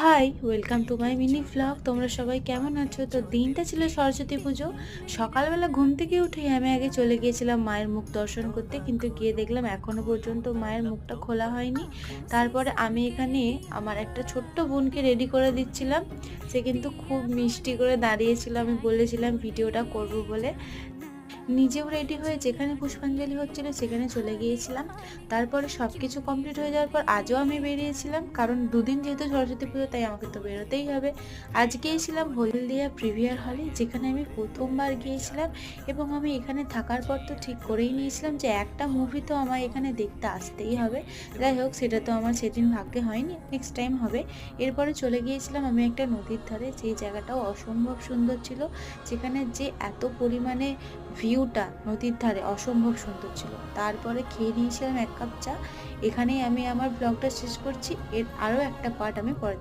High, welcome to my mini vlog. তোমরা সবাই কেমন আছো? তো দিনটা ছিল সরস্বতী পুজো। সকালবেলা ঘুম থেকে উঠেই আমি আগে চলে গিয়েছিলাম মায়ের মুখ দর্শন করতে, কিন্তু গিয়ে দেখলাম এখনো পর্যন্ত মায়ের মুখটা খোলা হয়নি। তারপরে আমি এখানে আমার একটা ছোট্ট বোনকে রেডি করে দিচ্ছিলাম। সে কিন্তু খুব মিষ্টি করে দাঁড়িয়েছিল, আমি বলেছিলাম ভিডিওটা করব বলে। নিজেও রেডি হয়ে যেখানে পুষ্পাঞ্জলি হচ্ছিল সেখানে চলে গিয়েছিলাম। তারপরে সব কিছু কমপ্লিট হয়ে যাওয়ার পর আজও আমি বেরিয়েছিলাম, কারণ দুদিন যেহেতু সরস্বতী পুজো তাই আমাকে তো বেরোতেই হবে। আজ গিয়েছিলাম হলদিয়া প্রিভিয়ার হলে, যেখানে আমি প্রথমবার গিয়েছিলাম। এবং আমি এখানে থাকার পর তো ঠিক করেই নিয়েছিলাম যে একটা মুভি তো আমার এখানে দেখতে আসতেই হবে। যাই হোক, সেটা তো আমার সেদিন ভাগ্যে হয়নি, নেক্সট টাইম হবে। এরপরে চলে গিয়েছিলাম আমি একটা নদীর ধারে, যেই জায়গাটাও অসম্ভব সুন্দর ছিল, যেখানে যে এত পরিমাণে ভিউটা নদীর ধারে অসম্ভব সুন্দর ছিল। তারপরে খেয়ে নিয়েছিলাম এক কাপ চা। এখানেই আমি আমার ব্লগটা শেষ করছি। এর আরও একটা পার্ট আমি পরের দিন